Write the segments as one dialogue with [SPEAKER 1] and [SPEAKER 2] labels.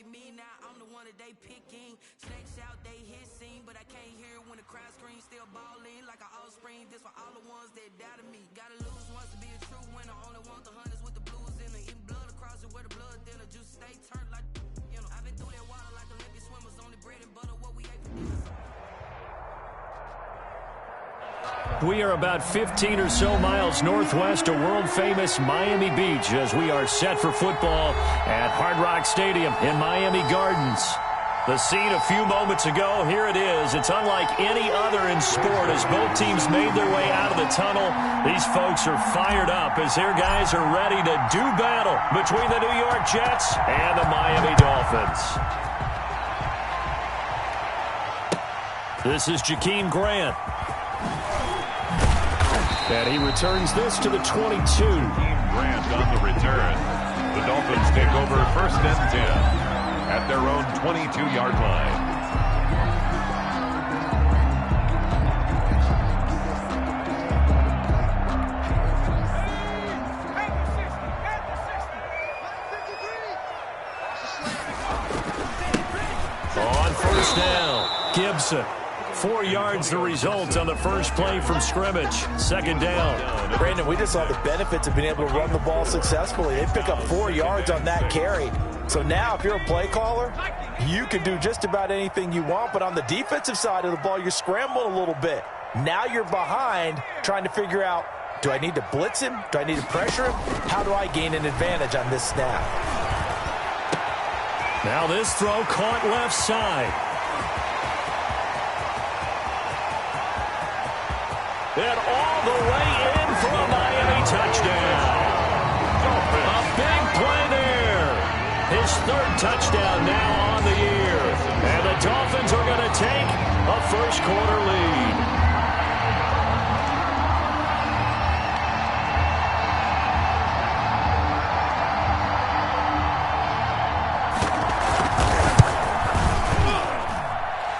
[SPEAKER 1] at me now, I'm the one that they picking. Snakes out, they hit scene, but I can't hear when the crowd screams. Still balling like an offspring. This for all the ones that doubted me. Gotta lose once to be a true winner. Only want the hunters with the blues in it. Eating blood across it where the blood thinner. Just stay turned like, you know. I've been through that water like Olympic swimmers. Only bread and butter, what we ate for dinner.
[SPEAKER 2] We are about 15 or so miles northwest of world-famous Miami Beach as we are set for football at Hard Rock Stadium in Miami Gardens. The scene a few moments ago, here it is. It's unlike any other in sport as both teams made their way out of the tunnel. These folks are fired up as their guys are ready to do battle between the New York Jets and the Miami Dolphins. This is Jakeem Grant. And he returns this to the 22.
[SPEAKER 3] Jakeem Grant on the return. The Dolphins take over 1st and 10 at their own 22-yard line.
[SPEAKER 2] On 1st down, Gibson. 4 yards the result on the first play from scrimmage. 2nd down.
[SPEAKER 4] Brandon, we just saw the benefits of being able to run the ball successfully. They pick up 4 yards on that carry. So now if you're a play caller, you can do just about anything you want. But on the defensive side of the ball, you're scrambling a little bit. Now you're behind trying to figure out, do I need to blitz him? Do I need to pressure him? How do I gain an advantage on this snap?
[SPEAKER 2] Now this throw caught left side. And all the way in for a Miami touchdown. A big play there. His 3rd touchdown now on the year. And the Dolphins are going to take a first-quarter lead.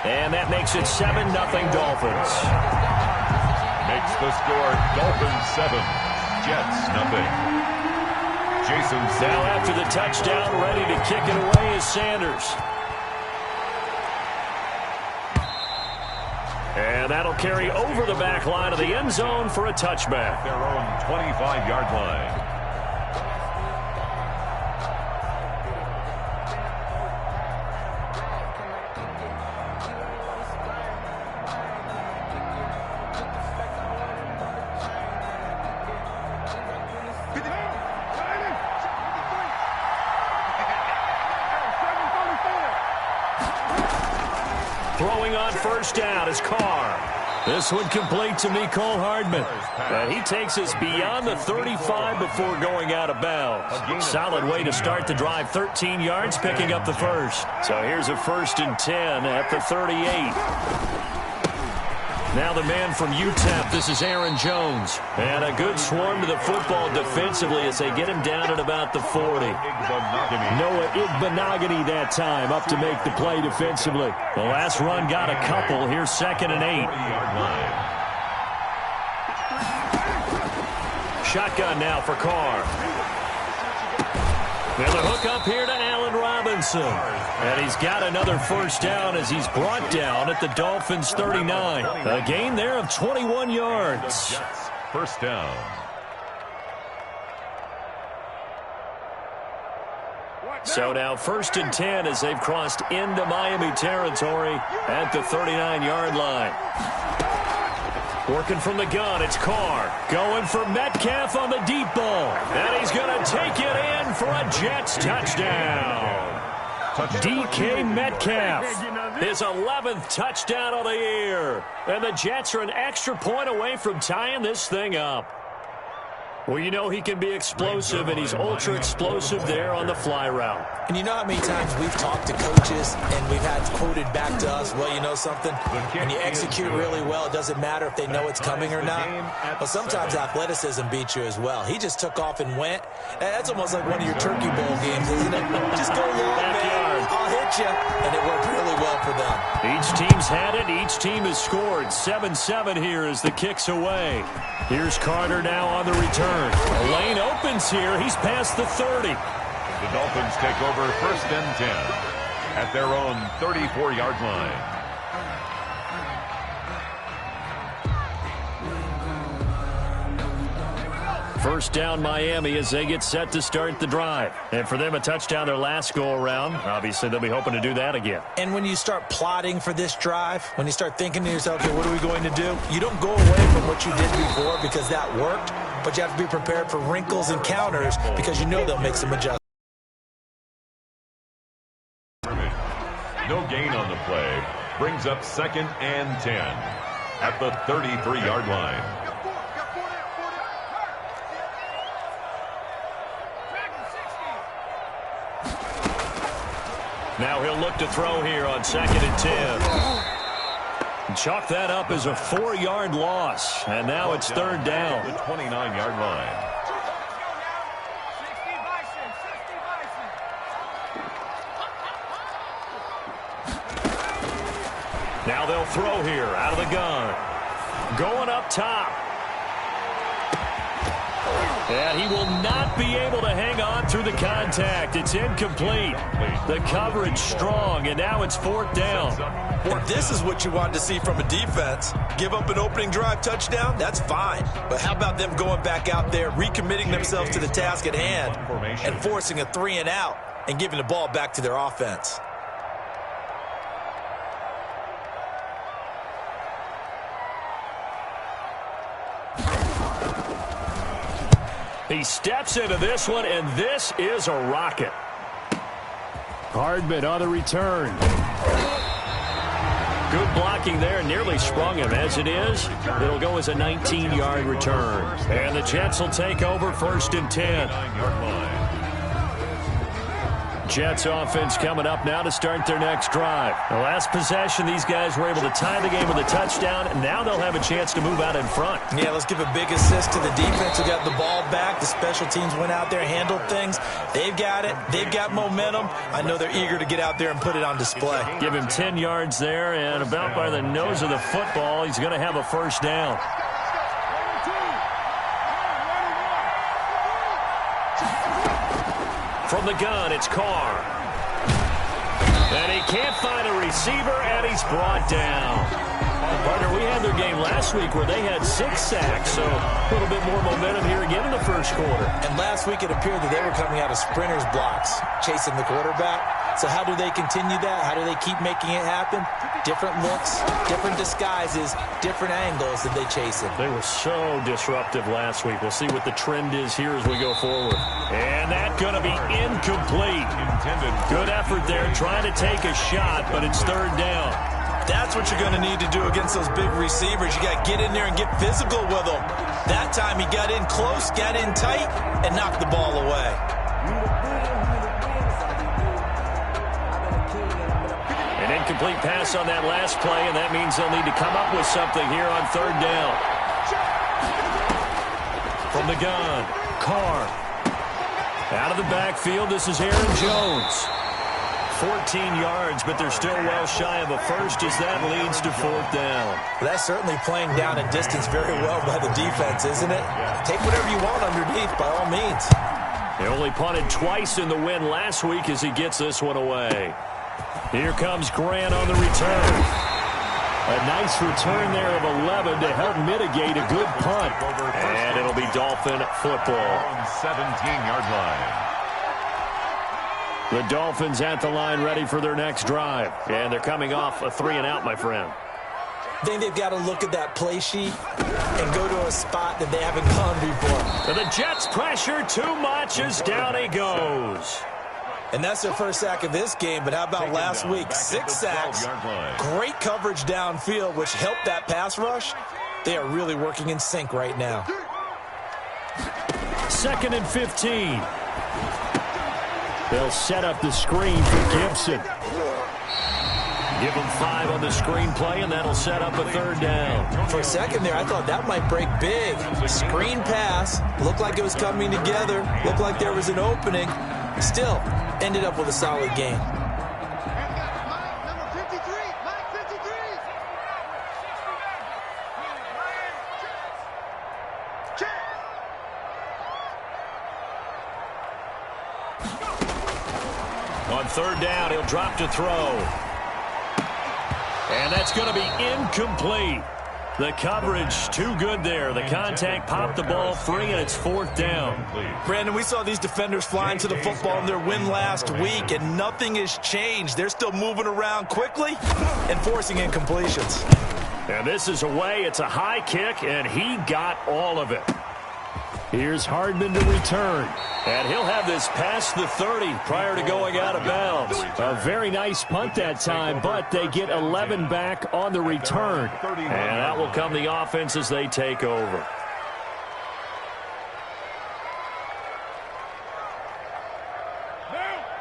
[SPEAKER 2] And that makes it 7-0 Dolphins.
[SPEAKER 3] Makes the score Dolphins 7, Jets nothing. Jason
[SPEAKER 2] now after the touchdown, ready to kick it away is Sanders. And that'll carry over the back line of the end zone for a touchback.
[SPEAKER 3] Their own 25-yard line.
[SPEAKER 2] Throwing on 1st down is Carr. This one complete to Mecole Hardman. And he takes us beyond the 35 before going out of bounds. Solid way to start the drive. 13 yards, picking up the first. So here's a 1st and 10 at the 38. Now the man from UTEP, this is Aaron Jones. And a good swarm to the football defensively as they get him down at about the 40. Noah Igbinoghene that time up to make the play defensively. The last run got a couple. Here's 2nd and 8. Shotgun now for Carr. And the hook up here to Allen Robinson. And he's got another 1st down as he's brought down at the Dolphins 39. A gain there of 21 yards.
[SPEAKER 3] 1st down.
[SPEAKER 2] So now 1st and 10 as they've crossed into Miami territory at the 39-yard line. Working from the gun, it's Carr. Going for Metcalf on the deep ball. And he's going to take it in for a Jets touchdown. DK Metcalf, his 11th touchdown of the year. And the Jets are an extra point away from tying this thing up. Well, you know he can be explosive, and he's ultra-explosive there on the fly route.
[SPEAKER 4] And you know how many times we've talked to coaches and we've had quoted back to us, well, you know something? When you execute really well, it doesn't matter if they know it's coming or not. But sometimes athleticism beats you as well. He just took off and went. That's almost like one of your Turkey Bowl games, isn't it? Just go long, man. I'll hit you. And it worked really well for them.
[SPEAKER 2] Each team's had it. Each team has scored. 7-7 here as the kick's away. Here's Carter now on the return. A lane opens here. He's past the 30.
[SPEAKER 3] The Dolphins take over 1st and 10. at their own 34-yard line.
[SPEAKER 2] First down, Miami, as they get set to start the drive. And for them, a touchdown their last go-around. Obviously, they'll be hoping to do that again.
[SPEAKER 4] And when you start plotting for this drive, when you start thinking to yourself, okay, what are we going to do? You don't go away from what you did before because that worked, but you have to be prepared for wrinkles and counters because you know they'll make some adjustments.
[SPEAKER 3] No gain on the play. Brings up 2nd and 10 at the 33-yard line.
[SPEAKER 2] Now he'll look to throw here on 2nd and 10. Chalk that up as a 4-yard loss. And now it's 3rd down.
[SPEAKER 3] The 29-yard line.
[SPEAKER 2] Now they'll throw here out of the gun. Going up top. And he will not be able to hang on through the contact. It's incomplete. The coverage strong, and now it's 4th down.
[SPEAKER 4] And this is what you want to see from a defense. Give up an opening drive touchdown, that's fine. But how about them going back out there, recommitting themselves to the task at hand, and forcing a 3-and-out and giving the ball back to their offense.
[SPEAKER 2] He steps into this one, and this is a rocket. Hardman on the return. Good blocking there, nearly sprung him. As it is, it'll go as a 19-yard return. And the Jets will take over 1st and 10. Jets offense coming up now to start their next drive. The last possession, these guys were able to tie the game with a touchdown, and now they'll have a chance to move out in front.
[SPEAKER 4] Yeah, let's give a big assist to the defense who got the ball back. The special teams went out there, handled things. They've got it. They've got momentum. I know they're eager to get out there and put it on display.
[SPEAKER 2] Give him 10 yards there, and about by the nose of the football, he's going to have a 1st down. From the gun, it's Carr. And he can't find a receiver, and he's brought down. Partner, we had their game last week where they had 6 sacks, so a little bit more momentum here again in the first quarter.
[SPEAKER 4] And last week it appeared that they were coming out of sprinters blocks, chasing the quarterback. So how do they continue that? How do they keep making it happen? Different looks, different disguises, different angles that they chase it.
[SPEAKER 2] They were so disruptive last week. We'll see what the trend is here as we go forward. And that's going to be incomplete. Good effort there, trying to take a shot, but it's 3rd down.
[SPEAKER 4] That's what you're going to need to do against those big receivers. You got to get in there and get physical with them. That time he got in close, got in tight, and knocked the ball away.
[SPEAKER 2] An incomplete pass on that last play, and that means they'll need to come up with something here on 3rd down. From the gun, Carr. Out of the backfield, this is Aaron Jones. 14 yards, but they're still well shy of a first as that leads to 4th down.
[SPEAKER 4] Well, that's certainly playing down a distance very well by the defense, isn't it? Take whatever you want underneath, by all means.
[SPEAKER 2] They only punted twice in the win last week as he gets this one away. Here comes Grant on the return. A nice return there of 11 to help mitigate a good punt. And it'll be Dolphin football.
[SPEAKER 3] 17-yard line.
[SPEAKER 2] The Dolphins at the line ready for their next drive. And they're coming off a 3-and-out, my friend.
[SPEAKER 4] I think they've got to look at that play sheet and go to a spot that they haven't gone before.
[SPEAKER 2] And the Jets pressure too much as down he goes.
[SPEAKER 4] And that's their first sack of this game, but how about last week? 6 sacks, great coverage downfield, which helped that pass rush. They are really working in sync right now.
[SPEAKER 2] 2nd and 15. They'll set up the screen for Gibson. Give him 5 on the screenplay, and that'll set up a 3rd down.
[SPEAKER 4] For a second there, I thought that might break big. Screen pass, looked like it was coming together, looked like there was an opening. Still, ended up with a solid game.
[SPEAKER 3] On
[SPEAKER 2] third down. He'll drop to throw. And that's going to be incomplete. The coverage too good there. The contact popped the ball free, and it's fourth down.
[SPEAKER 4] Brandon, we saw these defenders flying to the football in their win last week, and nothing has changed. They're still moving around quickly and forcing incompletions.
[SPEAKER 2] And this is away. It's a high kick, and he got all of it. Here's Hardman to return. And he'll have this past the 30 prior to going out of bounds. A very nice punt that time, but they get 11 back on the return. And that will come the offense as they take over.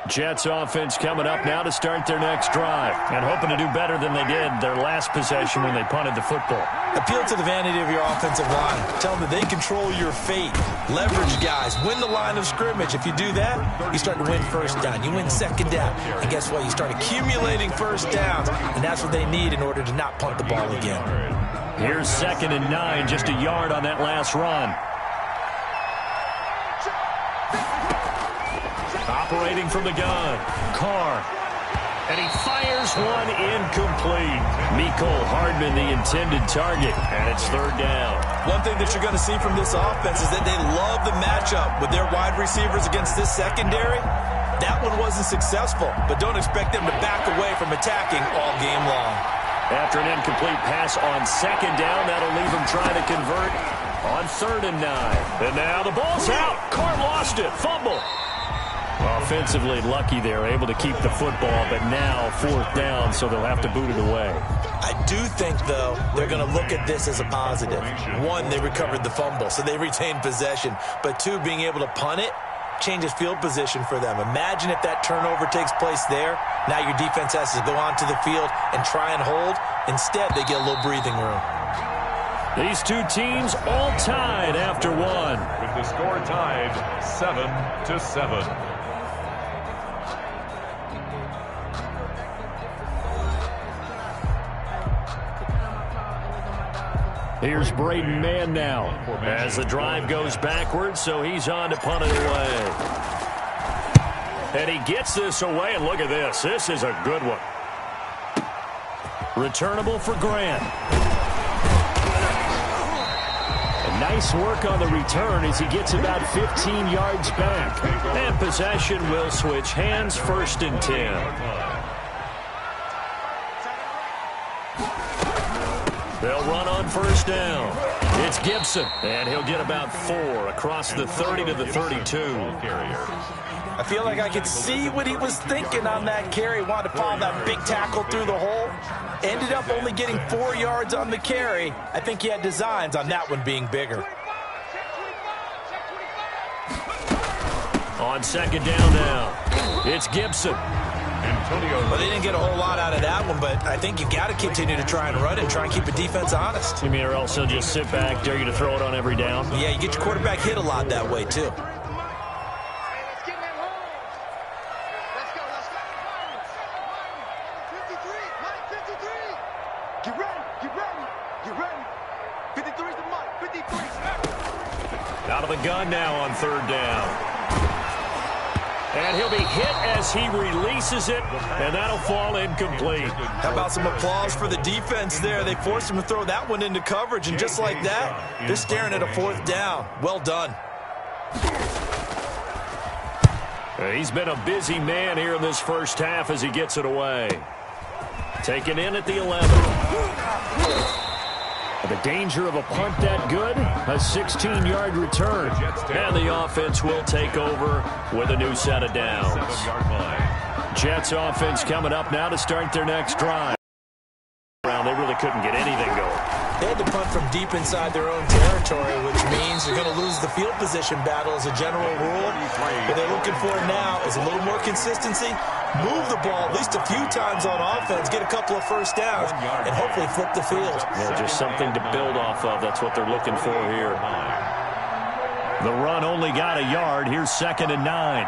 [SPEAKER 2] Jets offense coming up now to start their next drive, and hoping to do better than they did their last possession when they punted the football.
[SPEAKER 4] Appeal to the vanity of your offensive line. Tell them that they control your fate. Leverage guys. Win the line of scrimmage. If you do that, you start to win first down. You win second down. And guess what? You start accumulating first downs, and that's what they need in order to not punt the ball again.
[SPEAKER 2] Here's 2nd and 9, just a yard on that last run. Operating from the gun, Carr. And he fires one incomplete. Mecole Hardman, the intended target, and it's third down.
[SPEAKER 4] One thing that you're going to see from this offense is that they love the matchup with their wide receivers against this secondary. That one wasn't successful, but don't expect them to back away from attacking all game long.
[SPEAKER 2] After an incomplete pass on 2nd down, that'll leave him trying to convert on 3rd and 9. And now the ball's out. Carr lost it. Fumble. Offensively lucky they're able to keep the football, but now 4th down, so they'll have to boot it away.
[SPEAKER 4] I do think, though, they're going to look at this as a positive. One, they recovered the fumble, so they retained possession. But two, being able to punt it changes field position for them. Imagine if that turnover takes place there. Now your defense has to go onto the field and try and hold. Instead, they get a little breathing room.
[SPEAKER 2] These two teams all tied after one.
[SPEAKER 3] With the score tied 7-7.
[SPEAKER 2] Here's Braden Mann now as the drive goes backwards, so he's on to punt it away. And he gets this away, and look at this. This is a good one. Returnable for Grant. And nice work on the return as he gets about 15 yards back. And possession will switch hands, 1st and 10. They'll run on 1st down. It's Gibson, and he'll get about 4 across the 30 to the 32.
[SPEAKER 4] I feel like I could see what he was thinking on that carry. Wanted to follow that big tackle through the hole. Ended up only getting 4 yards on the carry. I think he had designs on that one being bigger.
[SPEAKER 2] On 2nd down now, it's Gibson.
[SPEAKER 4] Well, they didn't get a whole lot out of that one, but I think you got to continue to try and run and try and keep the defense honest.
[SPEAKER 2] You mean, or else they'll just sit back, dare you to throw it on every down?
[SPEAKER 4] Yeah, you get your quarterback hit a lot that way, too.
[SPEAKER 5] Get ready. 53's the mark. 53.
[SPEAKER 2] Out of the gun now on 3rd down. And he'll be hit as he releases it, and that'll fall incomplete.
[SPEAKER 4] How about some applause for the defense there? They forced him to throw that one into coverage, and just like that, they're staring at a 4th down. Well done.
[SPEAKER 2] He's been a busy man here in this first half as he gets it away. Taken in at the 11. The danger of a punt that good, a 16-yard return. And the offense will take over with a new set of downs. Jets offense coming up now to start their next drive. They really couldn't get anything going.
[SPEAKER 4] They had to punt from deep inside their own territory, which means they're going to lose the field position battle as a general rule. What they're looking for now is a little more consistency, move the ball at least a few times on offense, get a couple of 1st downs, and hopefully flip the field.
[SPEAKER 2] Yeah, just something to build off of. That's what they're looking for here. The run only got a yard. Here's 2nd and 9.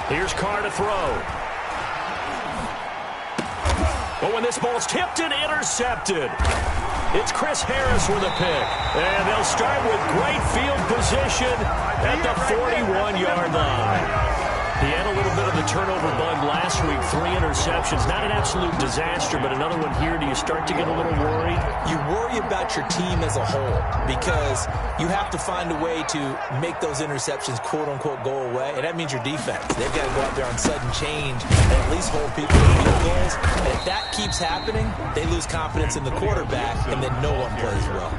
[SPEAKER 2] Here's Carr to throw. Oh, and this ball's tipped and intercepted. It's Chris Harris with a pick. And they'll start with great field position at the 41-yard line. He had a little bit of the turnover bug last week, 3 interceptions. Not an absolute disaster, but another one here. Do you start to get a little worried?
[SPEAKER 4] You worry about your team as a whole because you have to find a way to make those interceptions, quote-unquote, go away, and that means your defense. They've got to go out there on sudden change and at least hold people to field goals. And if that keeps happening, they lose confidence in the quarterback, and then no one plays well.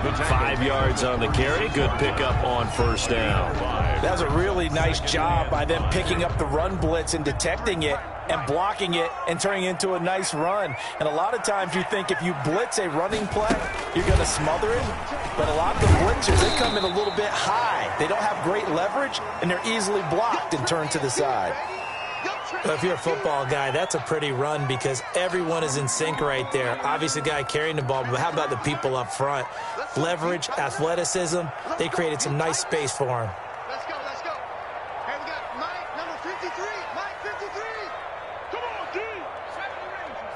[SPEAKER 2] 5 yards on the carry. Good pickup on first down.
[SPEAKER 6] That was a really nice job by them picking up the run blitz and detecting it and blocking it and turning it into a nice run. And a lot of times you think if you blitz a running play, you're going to smother it. But a lot of the blitzers, they come in a little bit high. They don't have great leverage, and they're easily blocked and turned to the side.
[SPEAKER 4] Well, if you're a football guy, that's a pretty run because everyone is in sync right there. Obviously, the guy carrying the ball, but how about the people up front? Leverage, athleticism, they created some nice space for him.
[SPEAKER 5] Let's go. Hey, we got Mike, number 53. Mike, 53. Come on, D. 70 Rangers.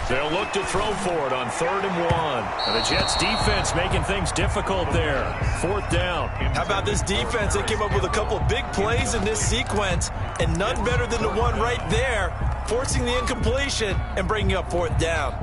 [SPEAKER 2] They'll look to throw for it on 3rd and 1. And the Jets defense making things difficult there. 4th down.
[SPEAKER 4] How about this defense? They came up with a couple of big plays in this sequence, and none better than the one right there, forcing the incompletion and bringing up 4th down.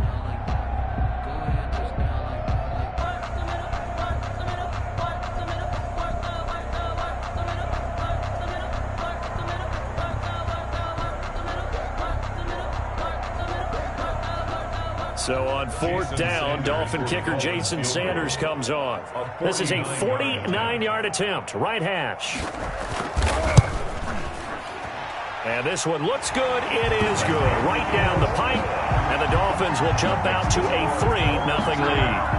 [SPEAKER 2] So on 4th down, Dolphin kicker Jason Sanders comes on. This is a 49-yard attempt, right hash. And this one looks good. It is good. Right down the pipe, and the Dolphins will jump out to a 3-0 lead.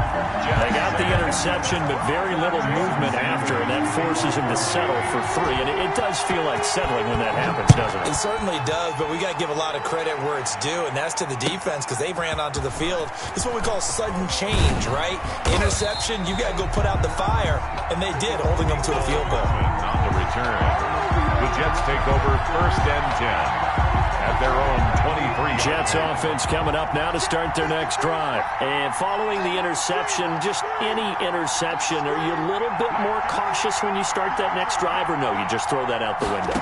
[SPEAKER 2] They got the interception, but very little movement after, and that forces him to settle for 3. And it does feel like settling when that happens, doesn't it?
[SPEAKER 4] It certainly does, but we got to give a lot of credit where it's due, and that's to the defense because they ran onto the field. This is what we call sudden change, right? Interception, you got to go put out the fire, and they did, holding them to a field goal.
[SPEAKER 3] On the return, the Jets take over 1st and 10 at their own 23.
[SPEAKER 2] Jets offense coming up now to start their next drive. And following the interception, just any interception, are you a little bit more cautious when you start that next drive, or no, you just throw that out the window?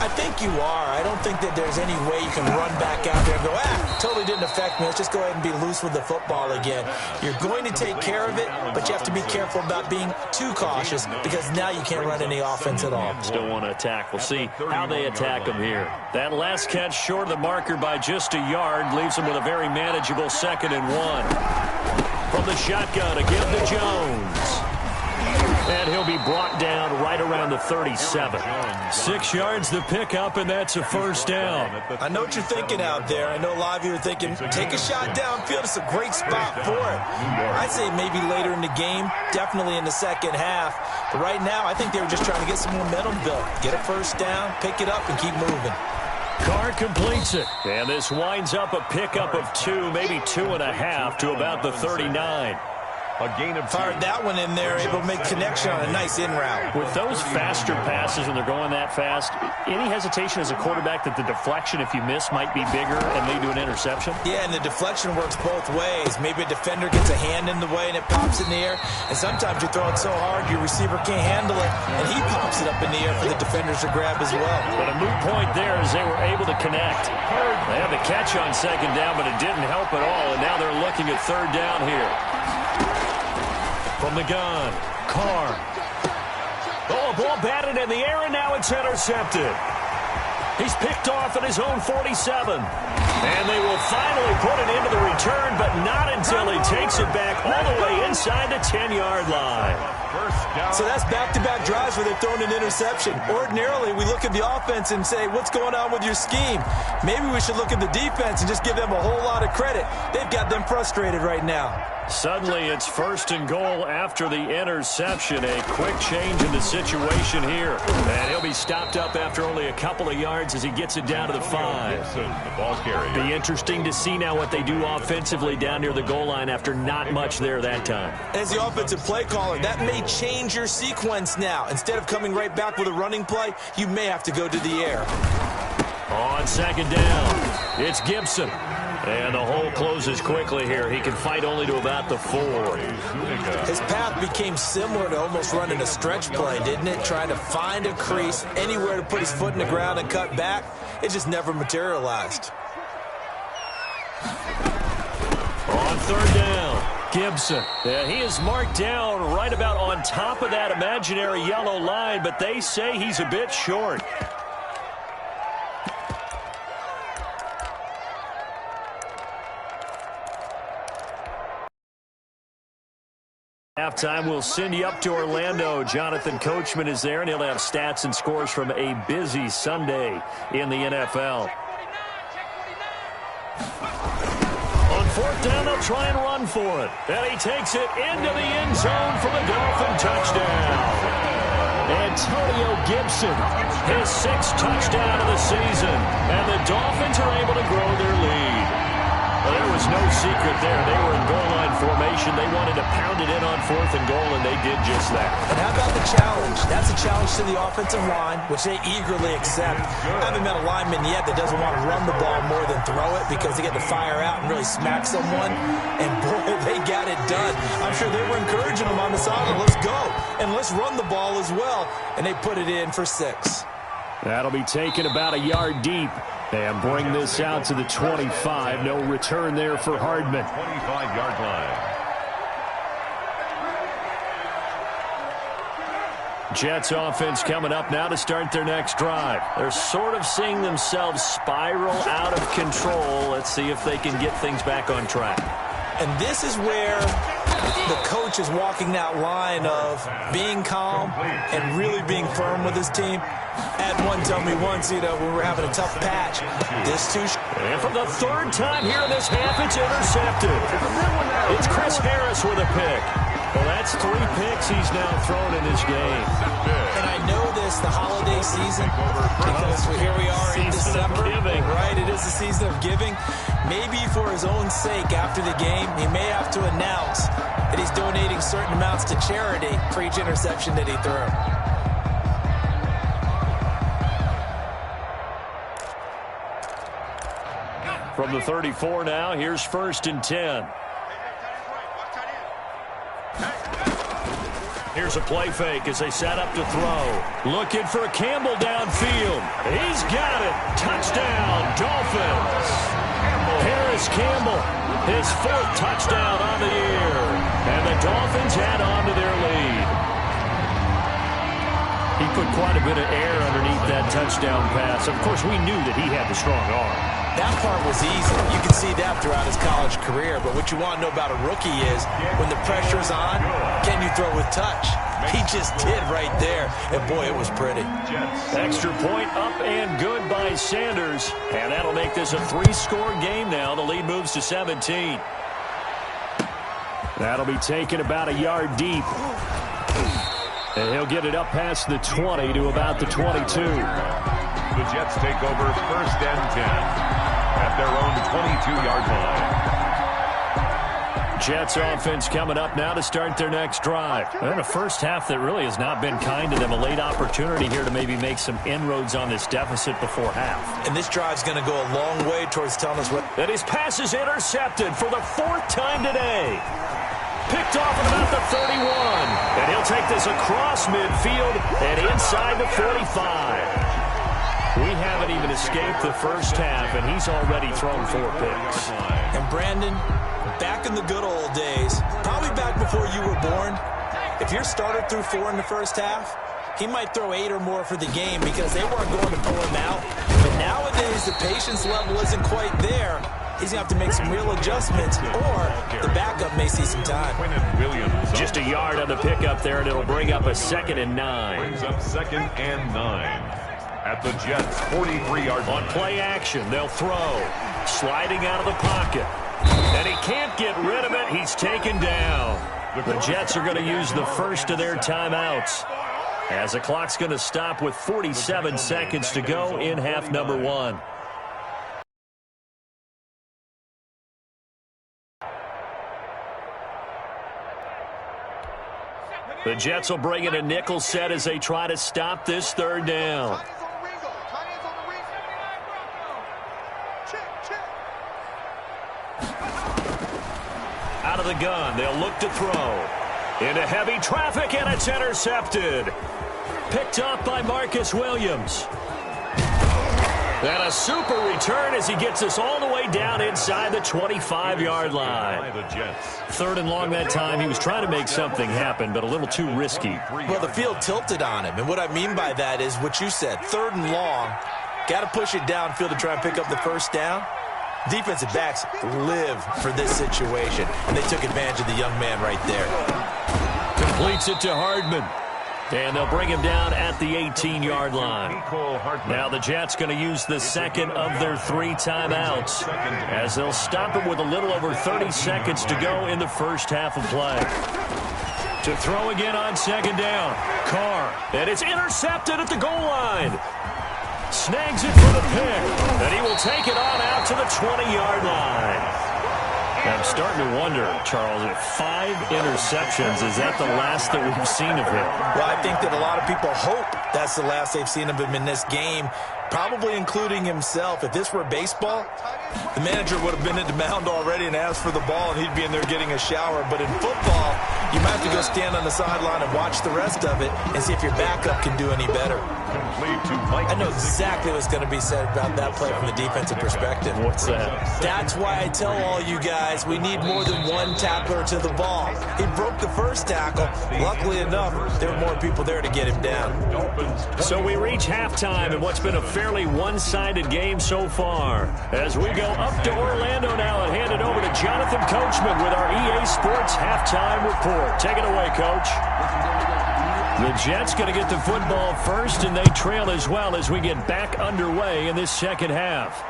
[SPEAKER 4] I think you are. I don't think that there's any way you can run back out there and go, totally didn't affect me. Let's just go ahead and be loose with the football again. You're going to take care of it, but you have to be careful about being too cautious because now you can't run any offense at all.
[SPEAKER 2] Still want to attack. We'll see how they attack them here. That last catch short of the marker by just a yard leaves them with a very manageable 2nd and 1. From the shotgun, a give to Jones. And he'll be brought down right around the 37. 6 yards the pickup, and that's a 1st down.
[SPEAKER 4] I know what you're thinking out there. I know a lot of you are thinking, take a shot downfield. It's a great spot for it. I'd say maybe later in the game, definitely in the second half. But right now, I think they were just trying to get some momentum built. Get a 1st down, pick it up, and keep moving.
[SPEAKER 2] Carr completes it. And this winds up a pickup of 2, maybe 2.5 to about the 39.
[SPEAKER 3] A gain of 2.
[SPEAKER 4] Fired that one in there, able to make connection on a nice in route.
[SPEAKER 2] With those faster passes and they're going that fast, any hesitation as a quarterback that the deflection, if you miss, might be bigger and lead to an interception?
[SPEAKER 4] Yeah, and the deflection works both ways. Maybe a defender gets a hand in the way and it pops in the air. And sometimes you throw it so hard your receiver can't handle it, and he pops it up in the air for the defenders to grab as well.
[SPEAKER 2] But a moot point there as they were able to connect. They had the catch on 2nd down, but it didn't help at all, and now they're looking at 3rd down here. From the gun, Carr. Oh, ball batted in the air, and now it's intercepted. He's picked off at his own 47. And they will finally put it into the return, but not until he takes it back all the way inside the 10-yard line.
[SPEAKER 4] So that's back-to-back drives where they've thrown an interception. Ordinarily, we look at the offense and say, what's going on with your scheme? Maybe we should look at the defense and just give them a whole lot of credit. They've got them frustrated right now.
[SPEAKER 2] Suddenly, it's 1st and goal after the interception. A quick change in the situation here. And he'll be stopped up after only a couple of yards as he gets it down to the 5.
[SPEAKER 3] The ball carrier.
[SPEAKER 2] Be interesting to see now what they do offensively down near the goal line after not much there that time.
[SPEAKER 4] As the offensive play caller, that may change your sequence now. Instead of coming right back with a running play, you may have to go to the air.
[SPEAKER 2] On 2nd down, it's Gibson. And the hole closes quickly here. He can fight only to about the 4.
[SPEAKER 4] His path became similar to almost running a stretch play, didn't it? Trying to find a crease, anywhere to put his foot in the ground and cut back. It just never materialized.
[SPEAKER 2] On third down, Gibson. Yeah, he is marked down right about on top of that imaginary yellow line, but they say he's a bit short. Halftime, we'll send you up to Orlando. Jonathan Coachman is there, and he'll have stats and scores from a busy Sunday in the NFL. On fourth down, they'll try and run for it. And he takes it into the end zone for the Dolphin touchdown. Antonio Gibson, his 6th touchdown of the season. And the Dolphins are able to grow their lead. Well, there was no secret there. They were in goal line formation. They wanted to pound it in on 4th and goal, and they did just that.
[SPEAKER 4] And how about the challenge? That's a challenge to the offensive line, which they eagerly accept. I haven't met a lineman yet that doesn't want to run the ball more than throw it because they get to fire out and really smack someone. And, boy, they got it done. I'm sure they were encouraging them on the sideline. Let's go, and let's run the ball as well. And they put it in for 6.
[SPEAKER 2] That'll be taken about a yard deep. And bring this out to the 25. No return there for Hardman.
[SPEAKER 3] 25-yard line.
[SPEAKER 2] Jets offense coming up now to start their next drive. They're sort of seeing themselves spiral out of control. Let's see if they can get things back on track.
[SPEAKER 4] And this is where the coach is walking that line of being calm and really being firm with his team. Had one tell me once, when we were having a tough patch. This too.
[SPEAKER 2] And for the 3rd time here in this half, it's intercepted. It's Chris Harris with a pick. Well, that's 3 picks he's now thrown in this game.
[SPEAKER 4] And I know this, the holiday season, because here we are in December. Right, it is the season of giving. Maybe for his own sake after the game, he may have to announce that he's donating certain amounts to charity for each interception that he threw.
[SPEAKER 2] From the 34 now, here's 1st and 10. Here's a play fake as they set up to throw. Looking for Campbell downfield. He's got it. Touchdown, Dolphins. Harris Campbell, his 4th touchdown on the year. And the Dolphins add on to their lead. He put quite a bit of air underneath that touchdown pass. Of course, we knew that he had the strong arm.
[SPEAKER 4] That part was easy. You can see that throughout his college career. But what you want to know about a rookie is when the pressure's on, can you throw with touch? He just did right there. And, boy, it was pretty.
[SPEAKER 2] Extra point up and good by Sanders. And that'll make this a 3-score game now. The lead moves to 17. That'll be taken about a yard deep. And he'll get it up past the 20 to about the 22.
[SPEAKER 3] The Jets take over 1st and 10 at their own 22-yard line.
[SPEAKER 2] Jets offense coming up now to start their next drive. And a first half that really has not been kind to them. A late opportunity here to maybe make some inroads on this deficit before half.
[SPEAKER 4] And this drive's going to go a long way towards telling us what.
[SPEAKER 2] And his pass is intercepted for the 4th time today. Picked off at about the 31. And he'll take this across midfield and inside the 45. We haven't even escaped the first half, and he's already thrown 4 picks.
[SPEAKER 4] And Brandon, back in the good old days, probably back before you were born, if your starter threw 4 in the first half, he might throw 8 or more for the game because they weren't going to pull him out. But nowadays, the patience level isn't quite there. He's going to have to make some real adjustments, or the backup may see some time.
[SPEAKER 2] Just a yard on the pickup there, and it'll bring up a 2nd and 9.
[SPEAKER 3] Brings up 2nd and 9. At the Jets' 43-yard line.
[SPEAKER 2] On play action, they'll throw. Sliding out of the pocket. And he can't get rid of it. He's taken down. The Jets are going to use the first of their timeouts, as the clock's going to stop with 47 seconds to go in half number 1. The Jets will bring in a nickel set as they try to stop this 3rd down. Out of the gun, they'll look to throw. Into heavy traffic, and it's intercepted. Picked up by Marcus Williams. And a super return as he gets us all the way down inside the 25-yard line. Third and long that time. He was trying to make something happen, but a little too risky.
[SPEAKER 6] Well, the field tilted on him, and what I mean by that is what you said. Third and long, got to push it downfield to try and pick up the first down. Defensive backs live for this situation, and they took advantage of the young man right there.
[SPEAKER 2] Completes it to Hardman. And they'll bring him down at the 18-yard line. Now the Jets going to use the second of their 3 timeouts as they'll stop him with a little over 30 seconds to go in the first half of play. To throw again on second down. Carr. And it's intercepted at the goal line. Snags it for the pick. And he will take it on out to the 20-yard line. I'm starting to wonder, Charles, if 5 interceptions, is that the last that we've seen of him?
[SPEAKER 6] Well, I think that a lot of people hope that's the last they've seen of him in this game, probably including himself. If this were baseball, the manager would have been at the mound already and asked for the ball, and he'd be in there getting a shower. But in football, you might have to go stand on the sideline and watch the rest of it and see if your backup can do any better. I know exactly what's going to be said about that play from the defensive perspective.
[SPEAKER 2] What's that?
[SPEAKER 6] That's why I tell all you guys we need more than one tackler to the ball. He broke the first tackle. Luckily enough, there were more people there to get him down.
[SPEAKER 2] So we reach halftime in what's been a fairly one-sided game so far. As we go up to Orlando now and hand it over to Jonathan Coachman with our EA Sports Halftime Report. Take it away, Coach. The Jets going to get the football first, and they trail as well as we get back underway in this second half.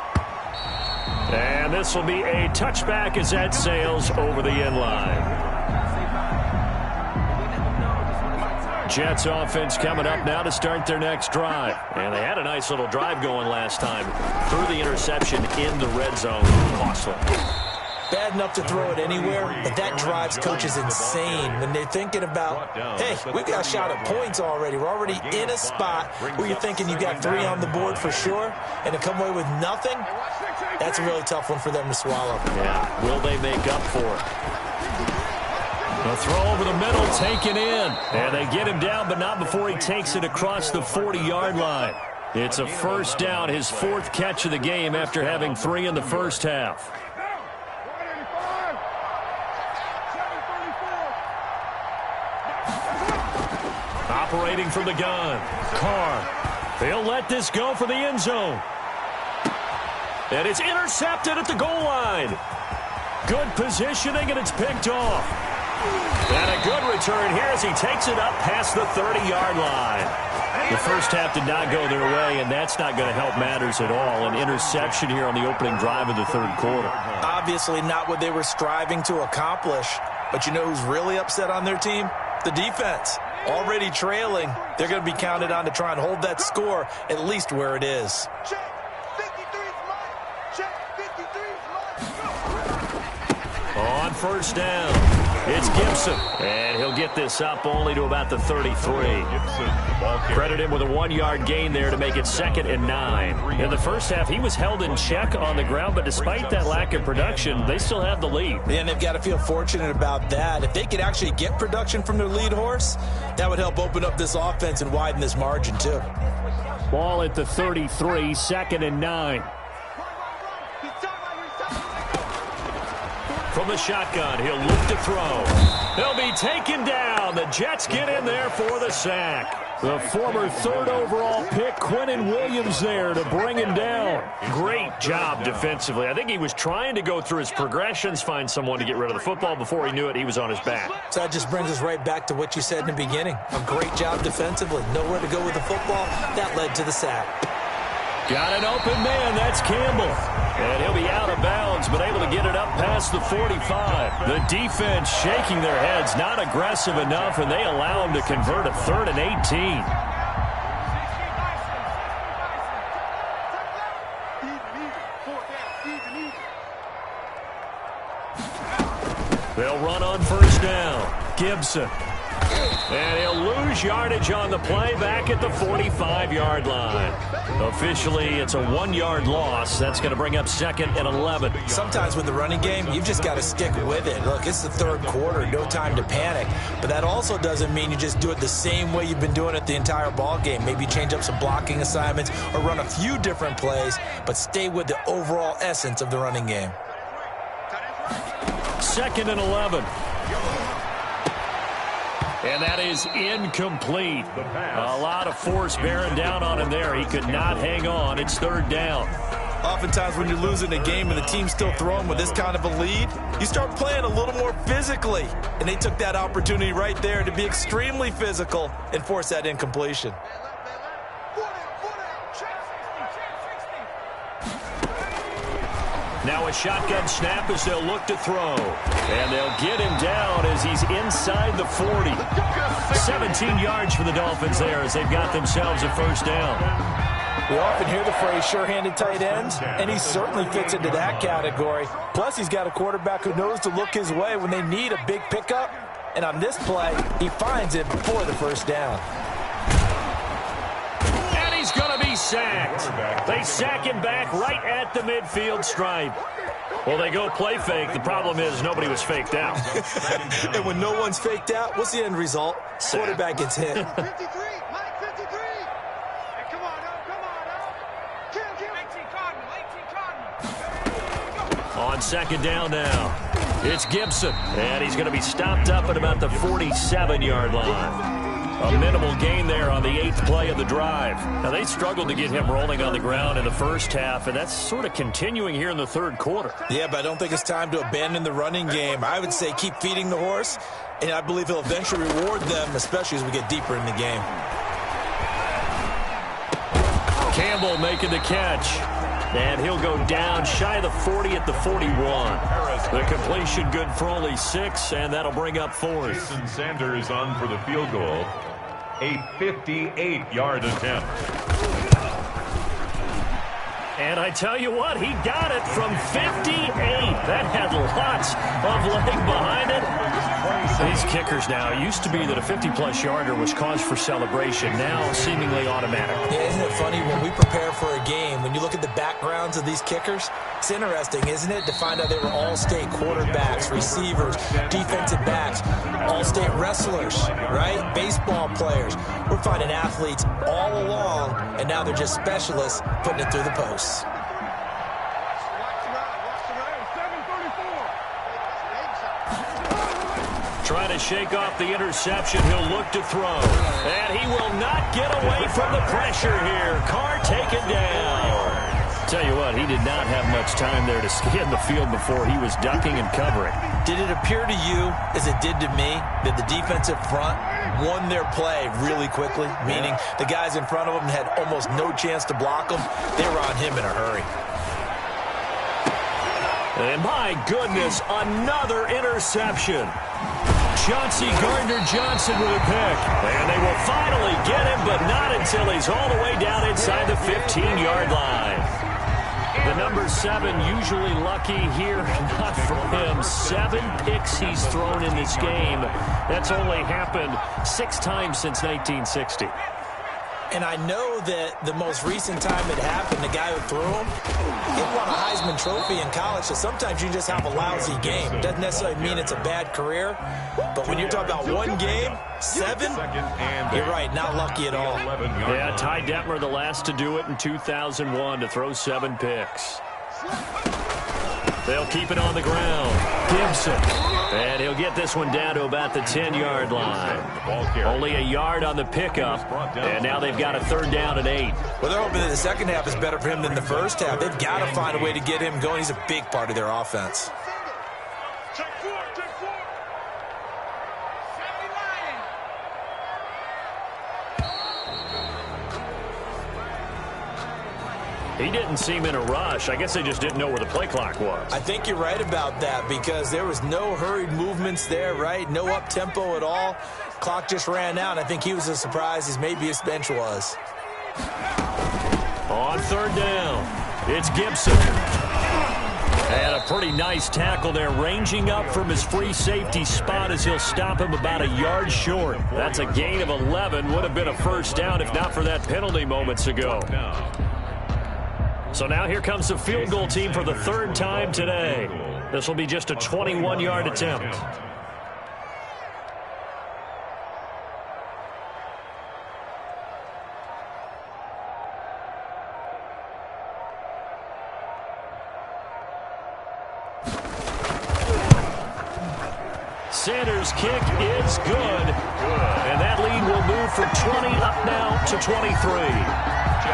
[SPEAKER 2] And this will be a touchback as that sails over the end line. Jets offense coming up now to start their next drive. And they had a nice little drive going last time. Threw the interception in the red zone. Costly.
[SPEAKER 6] Bad enough to throw it anywhere, but that drives coaches insane when they're thinking about, hey, we've got a shot at points already. We're already in a spot where you're thinking you got 3 on the board for sure, and to come away with nothing, that's a really tough one for them to swallow.
[SPEAKER 2] Yeah, will they make up for it? A throw over the middle, taken in. And they get him down, but not before he takes it across the 40-yard line. It's a first down, his 4th catch of the game after having 3 in the first half. Operating from the gun. Carr. They'll let this go for the end zone. And it's intercepted at the goal line. Good positioning, and it's picked off. And a good return here as he takes it up past the 30-yard line. The first half did not go their way, and that's not going to help matters at all. An interception here on the opening drive of the third quarter.
[SPEAKER 6] Obviously not what they were striving to accomplish. But you know who's really upset on their team? The defense. Already trailing, they're going to be counted on to try and hold that score at least where it is.
[SPEAKER 5] Check. 53's mine. Check. 53's mine.
[SPEAKER 2] On first down, it's Gibson. And he'll get this up only to about the 33. Credit him with a 1-yard gain there to make it 2nd and 9. In the first half, he was held in check on the ground, but despite that lack of production, they still have the lead.
[SPEAKER 6] And they've got to feel fortunate about that. If they could actually get production from their lead horse, that would help open up this offense and widen this margin too.
[SPEAKER 2] Ball at the 33, 2nd and 9. From the shotgun, he'll look to throw. He'll be taken down. The Jets get in there for the sack. The former 3rd overall pick, Quinnen Williams, there to bring him down. Great job defensively. I think he was trying to go through his progressions, find someone to get rid of the football. Before he knew it, he was on his back.
[SPEAKER 6] So that just brings us right back to what you said in the beginning. A great job defensively. Nowhere to go with the football. That led to the sack.
[SPEAKER 2] Got an open man. That's Campbell. And he'll be out of bounds, but able to get it up past the 45. The defense shaking their heads, not aggressive enough, and they allow him to convert a 3rd and 18. They'll run on first down. Gibson. And he'll lose yardage on the play back at the 45-yard line. Officially, it's a 1-yard loss. That's going to bring up 2nd and 11.
[SPEAKER 4] Sometimes with the running game, you've just got to stick with it. Look, it's the 3rd quarter, no time to panic. But that also doesn't mean you just do it the same way you've been doing it the entire ball game. Maybe change up some blocking assignments or run a few different plays, but stay with the overall essence of the running game.
[SPEAKER 2] 2nd and 11. And that is incomplete. A lot of force bearing down on him there. He could not hang on. It's 3rd down.
[SPEAKER 6] Oftentimes when you're losing a game and the team's still throwing with this kind of a lead, you start playing a little more physically. And they took that opportunity right there to be extremely physical and force that incompletion.
[SPEAKER 2] Now a shotgun snap as they'll look to throw. And they'll get him down as he's inside the 40. 17 yards for the Dolphins there as they've got themselves a 1st down.
[SPEAKER 6] We often hear the phrase sure-handed tight ends, and he certainly fits into that category. Plus, he's got a quarterback who knows to look his way when they need a big pickup. And on this play, he finds it for the 1st down.
[SPEAKER 2] And he's going to be sacked. They sack him back right at the midfield stripe. Well, they go play fake. The problem is nobody was faked out.
[SPEAKER 6] And when no one's faked out, what's the end result? Quarterback gets hit.
[SPEAKER 5] 53, Mike 53. Hey, come on, Kill. 18 Cardinal.
[SPEAKER 2] On 2nd down now, it's Gibson. And he's going to be stopped up at about the 47-yard line. A minimal gain there on the 8th play of the drive. Now, they struggled to get him rolling on the ground in the first half, and that's sort of continuing here in the 3rd quarter.
[SPEAKER 4] Yeah, but I don't think it's time to abandon the running game. I would say keep feeding the horse, and I believe he'll eventually reward them, especially as we get deeper in the game.
[SPEAKER 2] Campbell making the catch. And he'll go down shy of the 40 at the 41. The completion good for only 6, and that'll bring up 4th.
[SPEAKER 3] Jason Sanders on for the field goal. A 58-yard attempt.
[SPEAKER 2] And I tell you what, he got it from 58. That had lots of leg behind it. These kickers now, it used to be that a 50-plus yarder was cause for celebration. Now, seemingly automatic.
[SPEAKER 4] Yeah, isn't it funny when we prepare for a game, when you look at the backgrounds of these kickers, it's interesting, isn't it, to find out they were all-state quarterbacks, receivers, defensive backs, all-state wrestlers, right? Baseball players. We're finding athletes all along, and now they're just specialists putting it through the posts.
[SPEAKER 2] Trying to shake off the interception. He'll look to throw. And he will not get away from the pressure here. Carr taken down. Tell you what, he did not have much time there to scan the field before he was ducking and covering.
[SPEAKER 4] Did it appear to you, as it did to me, that the defensive front won their play really quickly? Meaning the guys in front of them had almost no chance to block them. They were on him in a hurry.
[SPEAKER 2] And my goodness, another interception. Chauncey Gardner-Johnson with a pick. And they will finally get him, but not until he's all the way down inside the 15-yard line. The number 7 usually lucky here, not for him. 7 picks he's thrown in this game. That's only happened 6 times since 1960.
[SPEAKER 4] And I know that the most recent time it happened, the guy who threw him, he won a Heisman Trophy in college, so sometimes you just have a lousy game. It doesn't necessarily mean it's a bad career, but when you're talking about one game, 7, you're right, not lucky at all.
[SPEAKER 2] Yeah, Ty Detmer, the last to do it in 2001, to throw 7 picks. They'll keep it on the ground. Gibson. And he'll get this one down to about the 10-yard line. Only a yard on the pickup. And now they've got a 3rd down and 8.
[SPEAKER 4] Well, they're hoping that the second half is better for him than the first half. They've got to find a way to get him going. He's a big part of their offense.
[SPEAKER 2] He didn't seem in a rush. I guess they just didn't know where the play clock was.
[SPEAKER 4] I think you're right about that because there was no hurried movements there, right? No up-tempo at all. Clock just ran out. I think he was as surprised as maybe his bench was.
[SPEAKER 2] On 3rd down, it's Gibson. And a pretty nice tackle there, ranging up from his free safety spot as he'll stop him about a yard short. That's a gain of 11. Would have been a first down if not for that penalty moments ago. So now here comes the field goal team for the third time today. This will be just a 21-yard attempt. Sanders' kick is good. And that lead will move from 20 up now to 23.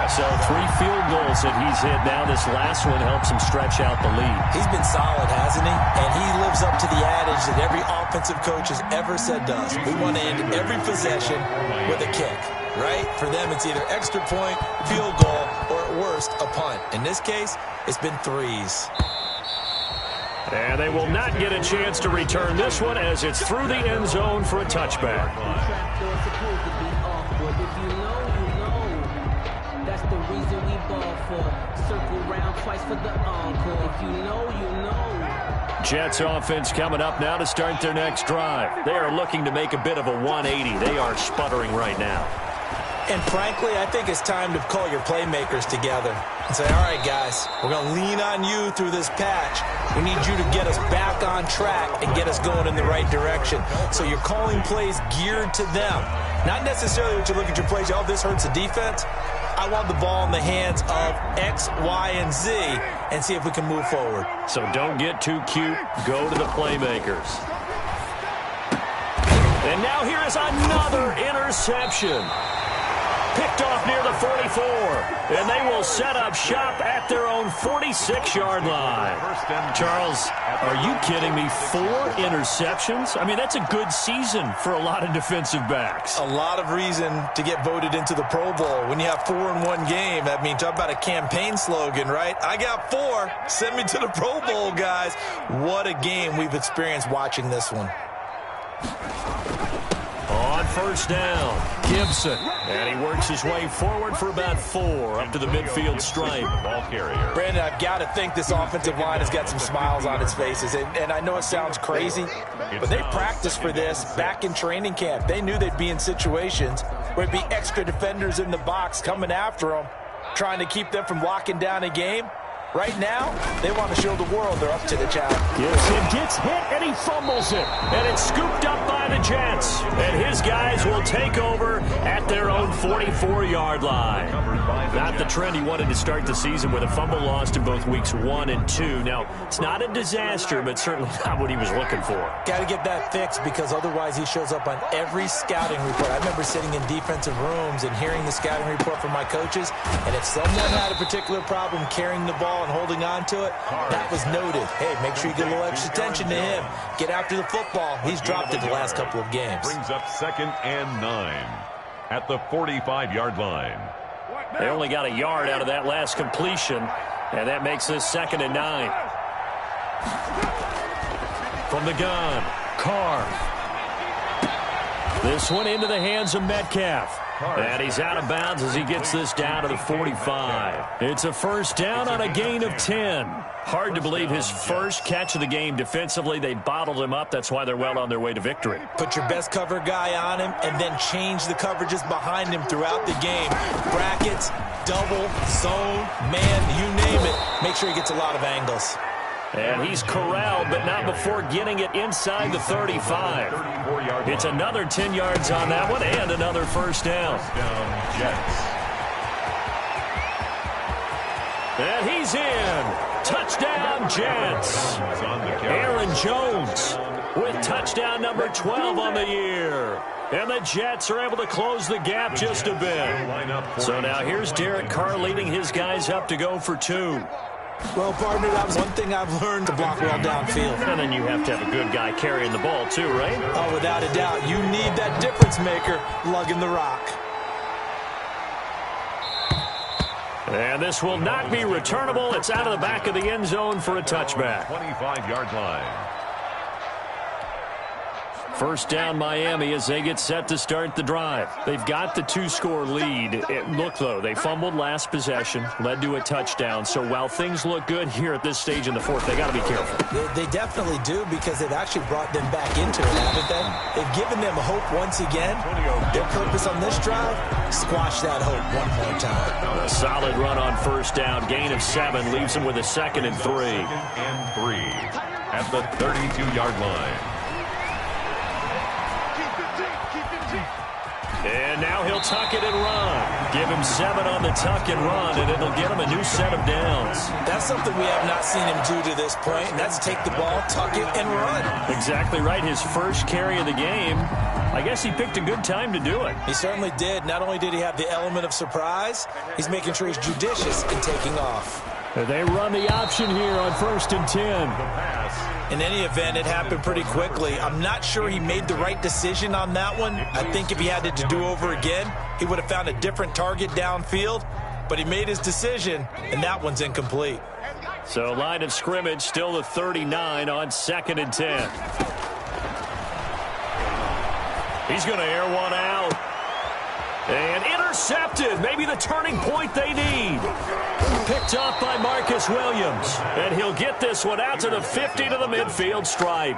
[SPEAKER 2] So 3 field goals that he's hit now. This last one helps him stretch out the lead.
[SPEAKER 4] He's been solid, hasn't he? And he lives up to the adage that every offensive coach has ever said to us. We want to end every possession with a kick, right? For them, it's either extra point, field goal, or at worst, a punt. In this case, it's been 3s.
[SPEAKER 2] And they will not get a chance to return this one as it's through the end zone for a touchback.
[SPEAKER 7] That's the reason we ball for. Circle round twice for the encore. If you know, you know.
[SPEAKER 2] Jets offense coming up now to start their next drive. They are looking to make a bit of a 180. They are sputtering right now.
[SPEAKER 4] And frankly, I think it's time to call your playmakers together and say, all right, guys, we're going to lean on you through this patch. We need you to get us back on track and get us going in the right direction. So you're calling plays geared to them. Not necessarily what you look at your plays, oh, this hurts the defense. I want the ball in the hands of X, Y, and Z and see if we can move forward.
[SPEAKER 2] So don't get too cute. Go to the playmakers. And now here is another interception. Picked off near the 44. And they will set up shop at their own 46-yard line. Charles, are you kidding me? 4 interceptions? I mean, that's a good season for a lot of defensive backs.
[SPEAKER 4] A lot of reason to get voted into the Pro Bowl. When you have 4 in one game, I mean, talk about a campaign slogan, right? I got 4. Send me to the Pro Bowl, guys. What a game we've experienced watching this one.
[SPEAKER 2] On first down, Gibson. And he works his way forward for about 4 up to the midfield stripe.
[SPEAKER 3] Ball carrier.
[SPEAKER 4] Brandon, I've got to think this offensive line has got some smiles on its faces. And I know it sounds crazy, but they practiced for this back in training camp. They knew they'd be in situations where it'd be extra defenders in the box coming after them, trying to keep them from locking down a game. Right now, they want to show the world they're up to the challenge.
[SPEAKER 2] Gibson gets hit, and he fumbles it. And it's scooped up by the Jets. And his guys will take over at their own 44-yard line. Not the trend he wanted to start the season with a fumble lost in both weeks 1 and 2. Now, it's not a disaster, but certainly not what he was looking for.
[SPEAKER 4] Got to get that fixed because otherwise he shows up on every scouting report. I remember sitting in defensive rooms and hearing the scouting report from my coaches, and if someone had a particular problem carrying the ball and holding on to it, that was noted. Hey, make sure you get a little extra attention to him. Get after the football. He's dropped it the last couple of games.
[SPEAKER 3] Brings up 2nd and 9 at the 45-yard line.
[SPEAKER 2] They only got a yard out of that last completion, and that makes this 2nd and 9. From the gun, Carr. This one into the hands of Metcalf. And he's out of bounds as he gets this down to the 45. It's a first down on a gain of 10. Hard to believe his first catch of the game defensively. They bottled him up. That's why they're well on their way to victory.
[SPEAKER 4] Put your best cover guy on him and then change the coverages behind him throughout the game. Brackets, double, zone, man, you name it. Make sure he gets a lot of angles.
[SPEAKER 2] And he's corralled, but not before getting it inside the 35. It's another 10 yards on that one and another first down. And he's in. Touchdown, Jets. Aaron Jones with touchdown number 12 on the year. And the Jets are able to close the gap just a bit. So now here's Derek Carr leading his guys up to go for 2.
[SPEAKER 4] Well, partner, that was one thing I've learned to block well downfield.
[SPEAKER 2] And then you have to have a good guy carrying the ball too, right?
[SPEAKER 4] Oh, without a doubt. You need that difference maker lugging the rock.
[SPEAKER 2] And this will not be returnable. It's out of the back of the end zone for a touchback.
[SPEAKER 3] 25-yard line.
[SPEAKER 2] First down Miami as they get set to start the drive. They've got the 2-score lead. Look, though, they fumbled last possession, led to a touchdown. So while things look good here at this stage in the fourth, they got to be careful.
[SPEAKER 4] They definitely do, because they've actually brought them back into it, haven't they? They've given them hope once again. Their purpose on this drive, squash that hope one more time.
[SPEAKER 2] A solid run on first down. Gain of 7 leaves them with a 2nd and 3.
[SPEAKER 3] 2nd and 3 at the 32-yard line.
[SPEAKER 2] And now he'll tuck it and run. Give him 7 on the tuck and run, and it'll get him a new set of downs.
[SPEAKER 4] That's something we have not seen him do to this point, and that's take the ball, tuck it, and run.
[SPEAKER 2] Exactly right. His first carry of the game. I guess he picked a good time to do it.
[SPEAKER 4] He certainly did. Not only did he have the element of surprise, he's making sure he's judicious in taking off.
[SPEAKER 2] They run the option here on 1st and 10.
[SPEAKER 4] In any event, it happened pretty quickly. I'm not sure he made the right decision on that one. I think if he had to do over again, he would have found a different target downfield. But he made his decision, and that one's incomplete.
[SPEAKER 2] So line of scrimmage still the 39 on 2nd and 10. He's going to air one out. And intercepted. Maybe the turning point they need. Picked off by Marcus Williams. And he'll get this one out to the 50 to the midfield stripe.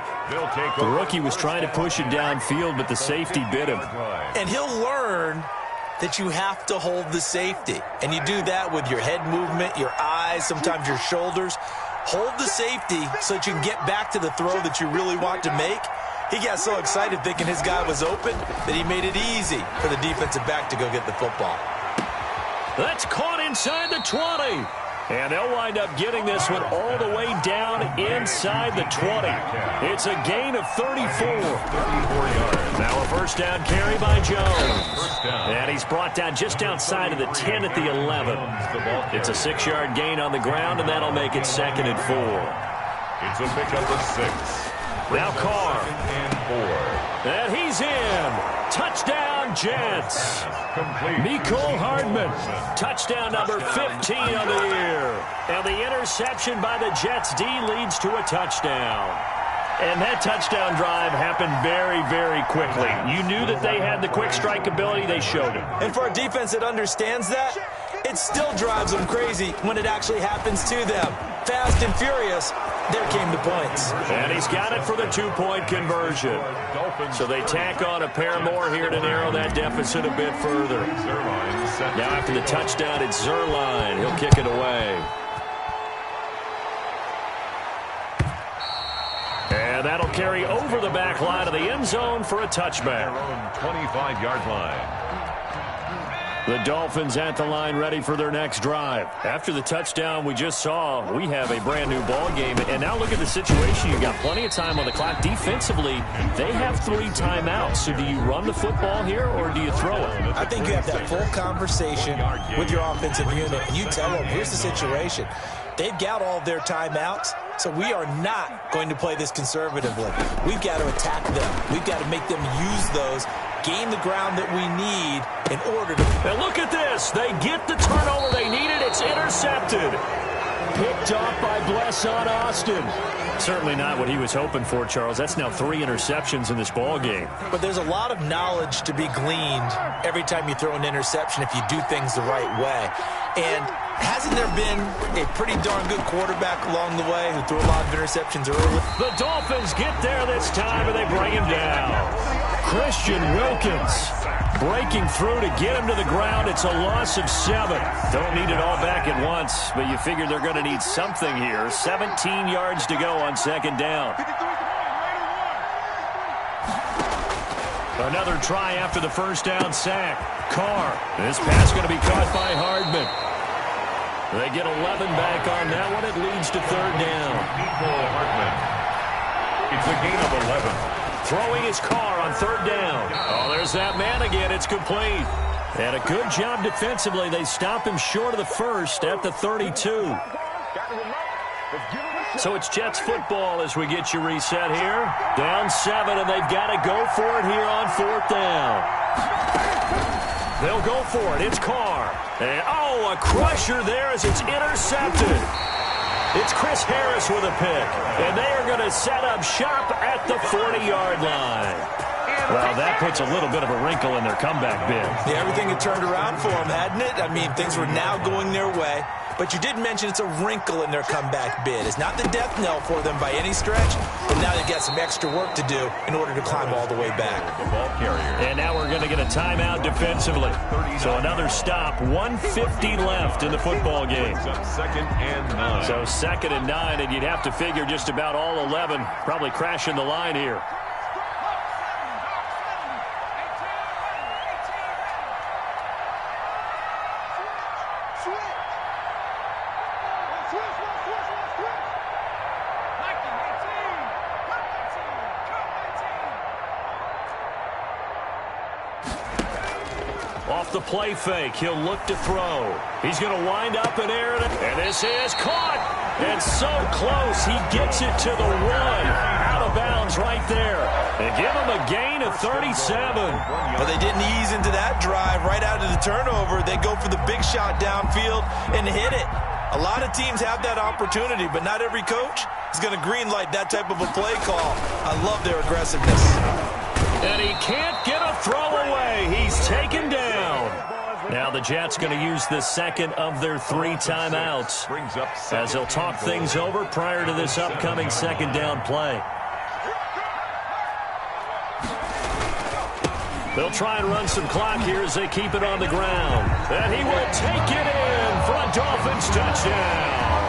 [SPEAKER 2] The rookie was trying to push it downfield, but the safety bit him.
[SPEAKER 4] And he'll learn that you have to hold the safety. And you do that with your head movement, your eyes, sometimes your shoulders. Hold the safety so that you can get back to the throw that you really want to make. He got so excited thinking his guy was open that he made it easy for the defensive back to go get the football.
[SPEAKER 2] That's caught inside the 20. And they'll wind up getting this one all the way down inside the 20. It's a gain of 34.
[SPEAKER 3] 34 yards.
[SPEAKER 2] Now a first down carry by Jones. And he's brought down just outside of the 10 at the 11. It's a 6-yard gain on the ground, and that'll make it 2nd and 4.
[SPEAKER 3] It's a pickup of 6.
[SPEAKER 2] Now Carr.
[SPEAKER 3] 2nd and 4.
[SPEAKER 2] And he's in. Touchdown, Jets. Mecole Hardman. Touchdown number 15 on the year. And the interception by the Jets D leads to a touchdown. And that touchdown drive happened very, very quickly. You knew that they had the quick strike ability. They showed it.
[SPEAKER 4] And for a defense that understands that, it still drives them crazy when it actually happens to them. Fast and furious, there came the points.
[SPEAKER 2] And he's got it for the 2-point conversion. So they tack on a pair more here to narrow that deficit a bit further. Now after the touchdown, it's Zuerlein. He'll kick it away. And that'll carry over the back line of the end zone for a touchback.
[SPEAKER 3] 25-yard line.
[SPEAKER 2] The Dolphins at the line ready for their next drive. After the touchdown we just saw, we have a brand new ball game. And now look at the situation. You've got plenty of time on the clock. Defensively, they have 3 timeouts. So do you run the football here or do you throw it?
[SPEAKER 4] I think you have that full conversation with your offensive unit. And you tell them, here's the situation. They've got all their timeouts, so we are not going to play this conservatively. We've got to attack them. We've got to make them use those, gain the ground that we need in order to...
[SPEAKER 2] And look at this. They get the turnover they needed. It's intercepted. Picked off by Blesson Austin. Certainly not what he was hoping for, Charles. That's now 3 interceptions in this ball game.
[SPEAKER 4] But there's a lot of knowledge to be gleaned every time you throw an interception if you do things the right way. And hasn't there been a pretty darn good quarterback along the way who threw a lot of interceptions early?
[SPEAKER 2] The Dolphins get there this time, and they bring him down. Christian Wilkins breaking through to get him to the ground. It's a loss of 7. Don't need it all back at once, but you figure they're going to need something here. 17 yards to go on 2nd down. Another try after the first down sack. Carr. This pass going to be caught by Hardman. They get 11 back on that one. It leads to 3rd down.
[SPEAKER 3] Mecole Hardman. It's a gain of 11.
[SPEAKER 2] Throwing his Carr on 3rd down. Oh, there's that man again. It's complete. And a good job defensively. They stop him short of the first at the 32. So it's Jets football as we get you reset here. Down 7, and they've got to go for it here on 4th down. They'll go for it. It's Carr. And, oh, a crusher there as it's intercepted. It's Chris Harris with a pick, and they are going to set up shop at the 40-yard line. Well, that puts a little bit of a wrinkle in their comeback bid.
[SPEAKER 6] Yeah, everything had turned around for them, hadn't it? I mean, things were now going their way. But you did mention it's a wrinkle in their comeback bid. It's not the death knell for them by any stretch, but now they've got some extra work to do in order to climb all the way back.
[SPEAKER 3] The ball carrier.
[SPEAKER 2] And now we're going to get a timeout defensively. So another stop, 1:50 left in the football game.
[SPEAKER 3] Second and 9.
[SPEAKER 2] So 2nd and 9, and you'd have to figure just about all 11 probably crashing the line here. Off the play fake, he'll look to throw. He's going to wind up in air, and this is caught. And so close, he gets it to the 1. Out of bounds right there. They give him a gain of 37.
[SPEAKER 6] But they didn't ease into that drive right out of the turnover. They go for the big shot downfield and hit it. A lot of teams have that opportunity, but not every coach is going to green light that type of a play call. I love their aggressiveness.
[SPEAKER 2] And he can't get a throw away. He's taken down. Now the Jets going to use the second of their 3 timeouts as they'll talk things over prior to this upcoming second down play. They'll try and run some clock here as they keep it on the ground. And he will take it in for a Dolphins touchdown.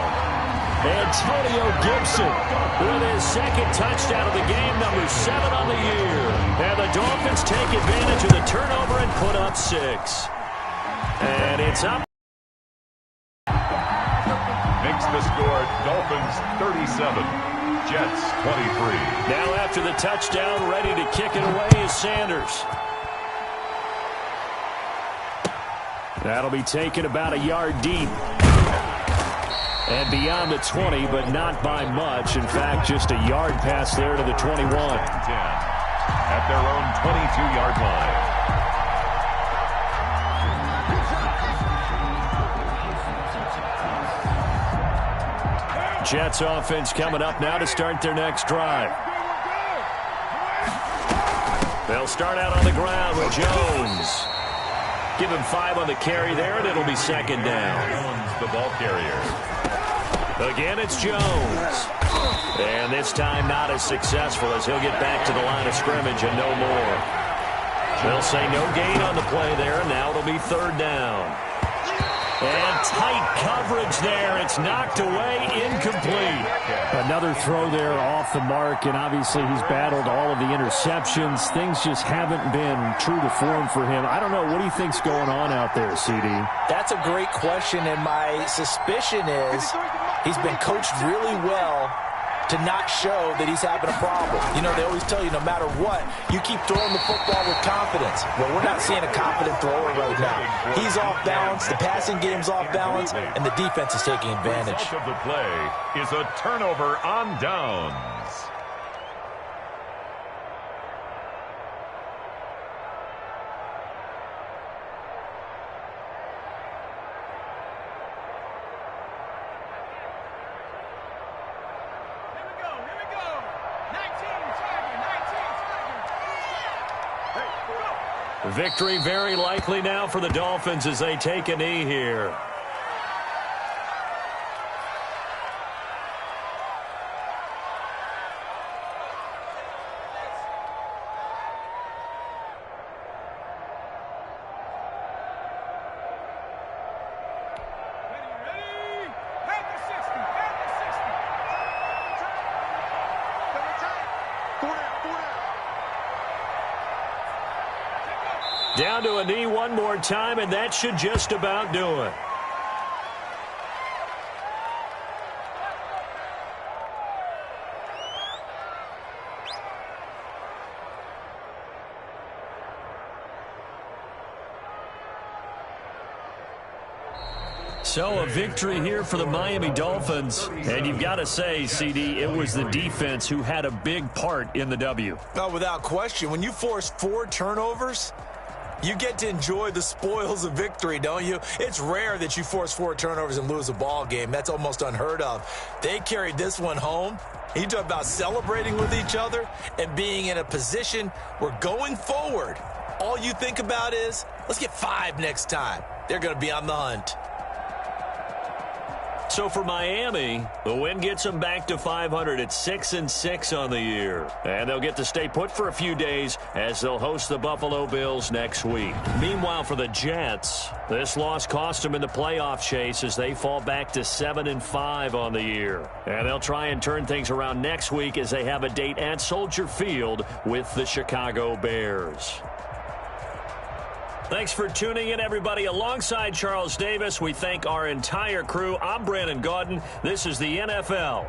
[SPEAKER 2] Antonio Gibson with his second touchdown of the game, number 7 on the year. And the Dolphins take advantage of the turnover and put up 6. And it's up.
[SPEAKER 3] Makes the score Dolphins 37, Jets 23.
[SPEAKER 2] Now after the touchdown, ready to kick it away is Sanders. That'll be taken about a yard deep. And beyond the 20, but not by much. In fact, just a yard pass there to the 21. 10
[SPEAKER 3] at their own 22-yard line.
[SPEAKER 2] Jets offense coming up now to start their next drive. They'll start out on the ground with Jones. Give him 5 on the carry there, and it'll be second down.
[SPEAKER 3] Jones, the ball carrier.
[SPEAKER 2] Again, it's Jones. And this time not as successful as he'll get back to the line of scrimmage and no more. They'll say no gain on the play there, and now it'll be third down. And tight coverage there. It's knocked away, incomplete.
[SPEAKER 8] Another throw there off the mark, and obviously he's battled all of the interceptions. Things just haven't been true to form for him. I don't know. What do you think's going on out there, CD?
[SPEAKER 6] That's a great question, and my suspicion is he's been coached really well to not show that he's having a problem. You know, they always tell you no matter what, you keep throwing the football with confidence. Well, we're not seeing a confident thrower right now. He's off balance, the passing game's off balance, and the defense is taking advantage.
[SPEAKER 3] The result of the play is a turnover on downs.
[SPEAKER 2] Victory very likely now for the Dolphins as they take a knee here. Down to a knee one more time, and that should just about do it. So a victory here for the Miami Dolphins. And you've got to say, CD, it was the defense who had a big part in the W.
[SPEAKER 6] Oh, without question. When you force 4 turnovers,
[SPEAKER 4] You get to enjoy the spoils of victory, don't you? It's rare that you force 4 turnovers and lose a ball game. That's almost unheard of. They carried this one home. You talk about celebrating with each other and being in a position where going forward, all you think about is, let's get 5 next time. They're going to be on the hunt.
[SPEAKER 2] So for Miami, the win gets them back to 500 at 6-6 on the year. And they'll get to stay put for a few days as they'll host the Buffalo Bills next week. Meanwhile, for the Jets, this loss cost them in the playoff chase as they fall back to 7-5 on the year. And they'll try and turn things around next week as they have a date at Soldier Field with the Chicago Bears. Thanks for tuning in, everybody. Alongside Charles Davis, we thank our entire crew. I'm Brandon Gaudin. This is the NFL